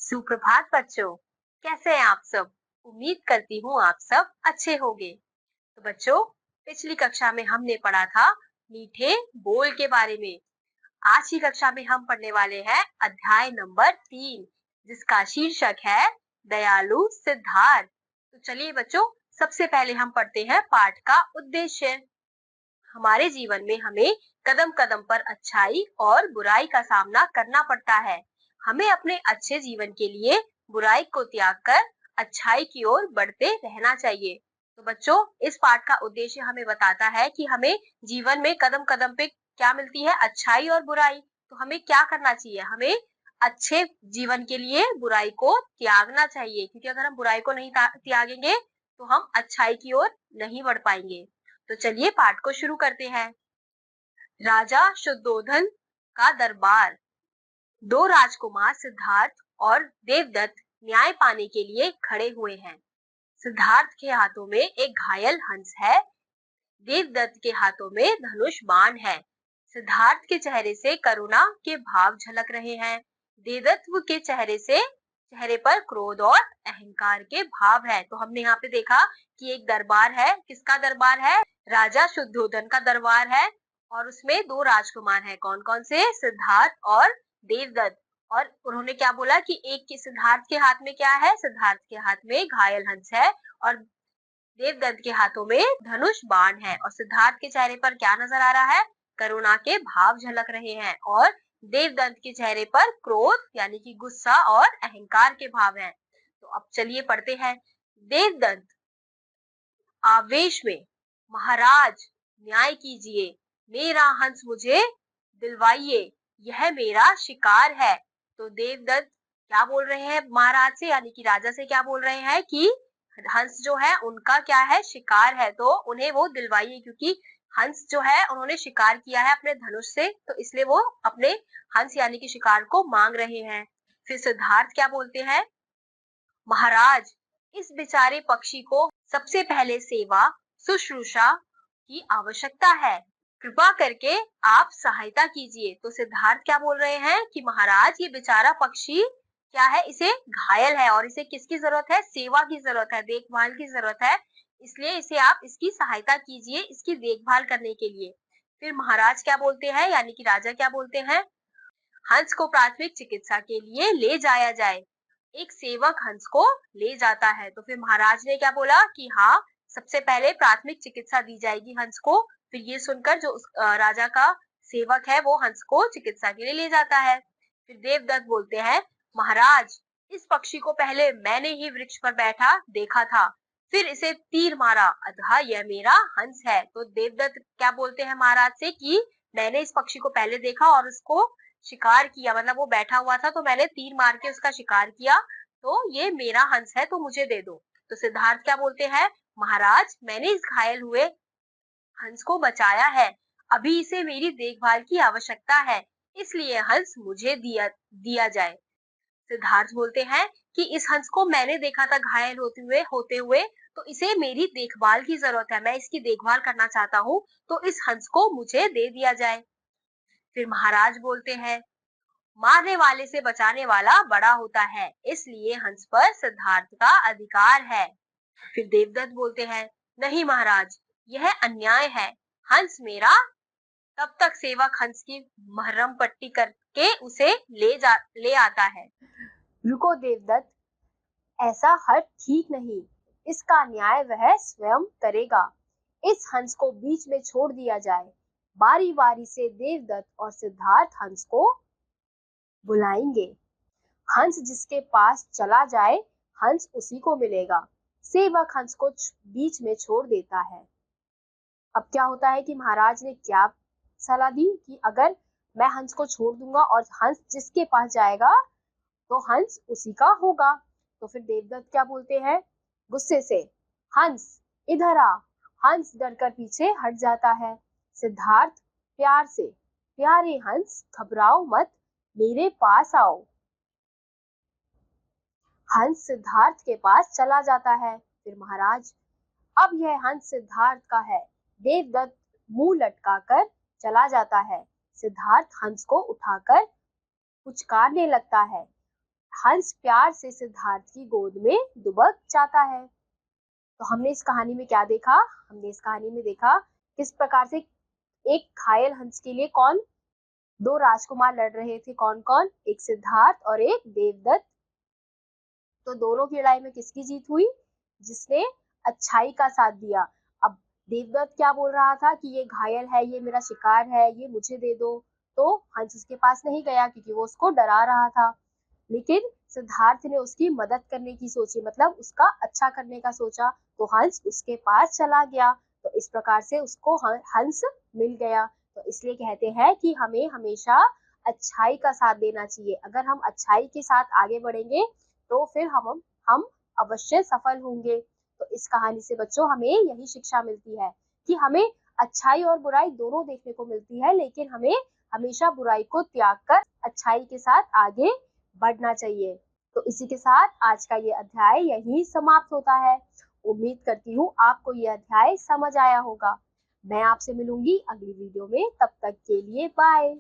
सुप्रभात बच्चों, कैसे हैं आप सब? उम्मीद करती हूँ आप सब अच्छे होंगे। तो बच्चों, पिछली कक्षा में हमने पढ़ा था मीठे बोल के बारे में। आज की कक्षा में हम पढ़ने वाले हैं अध्याय नंबर 3, जिसका शीर्षक है दयालु सिद्धार्थ। तो चलिए बच्चों, सबसे पहले हम पढ़ते हैं पाठ का उद्देश्य। हमारे जीवन में हमें कदम कदम पर अच्छाई और बुराई का सामना करना पड़ता है। हमें अपने अच्छे जीवन के लिए बुराई को त्याग कर अच्छाई की ओर बढ़ते रहना चाहिए। तो बच्चों, इस पाठ का उद्देश्य हमें बताता है कि हमें जीवन में कदम कदम पे क्या मिलती है, अच्छाई और बुराई। तो हमें क्या करना चाहिए? हमें अच्छे जीवन के लिए बुराई को त्यागना चाहिए, क्योंकि अगर हम बुराई को नहीं त्यागेंगे तो हम अच्छाई की ओर नहीं बढ़ पाएंगे। तो चलिए पाठ को शुरू करते हैं। राजा शुद्धोधन का दरबार। दो राजकुमार सिद्धार्थ और देवदत्त न्याय पाने के लिए खड़े हुए हैं। सिद्धार्थ के हाथों में एक घायल हंस है, देवदत्त के हाथों में धनुष बाण है। सिद्धार्थ के चेहरे से करुणा के भाव झलक रहे हैं। देवदत्त के चेहरे पर क्रोध और अहंकार के भाव है। तो हमने यहाँ पे देखा कि एक दरबार है। किसका दरबार है? राजा शुद्धोधन का दरबार है। और उसमें दो राजकुमार हैं। कौन कौन से? सिद्धार्थ और देवदत्त। और उन्होंने क्या बोला कि एक के सिद्धार्थ के हाथ में क्या है? सिद्धार्थ के हाथ में घायल हंस है और देवदत्त के हाथों में धनुष बाण है। और सिद्धार्थ के चेहरे पर क्या नजर आ रहा है? करुणा के भाव झलक रहे हैं। और देवदत्त के चेहरे पर क्रोध यानी कि गुस्सा और अहंकार के भाव हैं। तो अब चलिए पढ़ते हैं। देवदत्त आवेश में, महाराज न्याय कीजिए, मेरा हंस मुझे दिलवाइए, यह मेरा शिकार है। तो देवदत्त क्या बोल रहे हैं महाराज से, यानी कि राजा से क्या बोल रहे हैं कि हंस जो है उनका क्या है? शिकार है। तो उन्हें वो दिलवाइए, क्योंकि हंस जो है उन्होंने शिकार किया है अपने धनुष से, तो इसलिए वो अपने हंस यानी कि शिकार को मांग रहे हैं। फिर सिद्धार्थ क्या बोलते हैं? महाराज, इस बेचारे पक्षी को सबसे पहले सेवा शुश्रूषा की आवश्यकता है, कृपा करके आप सहायता कीजिए। तो सिद्धार्थ क्या बोल रहे हैं कि महाराज, ये बेचारा पक्षी क्या है? इसे घायल है और इसे किसकी जरूरत है? सेवा की जरूरत है, देखभाल की जरूरत है, इसलिए इसे आप इसकी सहायता कीजिए, इसकी देखभाल करने के लिए। फिर महाराज क्या बोलते हैं, यानी कि राजा क्या बोलते हैं? हंस को प्राथमिक चिकित्सा के लिए ले जाया जाए। एक सेवक हंस को ले जाता है। तो फिर महाराज ने क्या बोला कि हाँ, सबसे पहले प्राथमिक चिकित्सा दी जाएगी हंस को। फिर ये सुनकर जो राजा का सेवक है वो हंस को चिकित्सा के लिए ले जाता है। फिर देवदत्त बोलते हैं, महाराज, इस पक्षी को पहले मैंने ही वृक्ष पर बैठा देखा था, फिर इसे तीर मारा, अतः यह मेरा हंस है। तो देवदत्त क्या बोलते हैं महाराज से कि मैंने इस पक्षी को पहले देखा और उसको शिकार किया, मतलब वो बैठा हुआ था तो मैंने तीर मार के उसका शिकार किया, तो ये मेरा हंस है, तो मुझे दे दो। तो सिद्धार्थ क्या बोलते हैं? महाराज, मैंने इस घायल हुए हंस को बचाया है, अभी इसे मेरी देखभाल की आवश्यकता है, इसलिए हंस मुझे दिया जाए। सिद्धार्थ बोलते हैं कि इस हंस को मैंने देखा था घायल होते हुए, तो इसे मेरी देखभाल की जरूरत है, मैं इसकी देखभाल करना चाहता हूँ, तो इस हंस को मुझे दे दिया जाए। फिर महाराज बोलते हैं, मारने वाले से बचाने वाला बड़ा होता है, इसलिए हंस पर सिद्धार्थ का अधिकार है। फिर देवदत्त बोलते हैं, नहीं महाराज, यह अन्याय है, हंस मेरा। तब तक सेवक हंस की महरम पट्टी करके उसे ले आता है। रुको देवदत्त, ऐसा हर ठीक नहीं, इसका न्याय वह स्वयं करेगा। इस हंस को बीच में छोड़ दिया जाए। बारी बारी से देवदत्त और सिद्धार्थ हंस को बुलाएंगे। हंस जिसके पास चला जाए, हंस उसी को मिलेगा। सेवक हंस को बीच में छोड़ देता है। अब क्या होता है कि महाराज ने क्या सलाह दी कि अगर मैं हंस को छोड़ दूंगा और हंस जिसके पास जाएगा तो हंस उसी का होगा। तो फिर देवदत्त क्या बोलते हैं गुस्से से, हंस इधर आ। हंस डरकर पीछे हट जाता है। सिद्धार्थ प्यार से, प्यारे हंस, घबराओ मत, मेरे पास आओ। हंस सिद्धार्थ के पास चला जाता है। फिर महाराज, अब यह हंस सिद्धार्थ का है। देवदत्त मुंह लटकाकर चला जाता है। सिद्धार्थ हंस को उठाकर पुचकारने लगता है, हंस प्यार से सिद्धार्थ की गोद में दुबक जाता है। तो हमने इस कहानी में क्या देखा? हमने इस कहानी में देखा किस प्रकार से एक घायल हंस के लिए दो राजकुमार लड़ रहे थे। कौन कौन? एक सिद्धार्थ और एक देवदत्त। तो दोनों की लड़ाई में किसकी जीत हुई? जिसने अच्छाई का साथ दिया। अब देवदत्त क्या बोल रहा था कि ये घायल है, ये मेरा शिकार है, ये मुझे दे दो। तो हंस उसके पास नहीं गया क्योंकि वो उसको डरा रहा था। लेकिन सिद्धार्थ ने उसकी मदद करने की सोची, मतलब उसका अच्छा करने का सोचा, तो हंस उसके पास चला गया। तो इस प्रकार से उसको हंस मिल गया। तो इसलिए कहते हैं कि हमें हमेशा अच्छाई का साथ देना चाहिए। अगर हम अच्छाई के साथ आगे बढ़ेंगे तो फिर हम अवश्य सफल होंगे। तो इस कहानी से बच्चों हमें यही शिक्षा मिलती है कि हमें अच्छाई और बुराई दोनों देखने को मिलती है, लेकिन हमें हमेशा बुराई को त्याग कर अच्छाई के साथ आगे बढ़ना चाहिए। तो इसी के साथ आज का ये अध्याय यहीं समाप्त होता है। उम्मीद करती हूँ आपको ये अध्याय समझ आया होगा। मैं आपसे मिलूंगी अगली वीडियो में, तब तक के लिए बाय।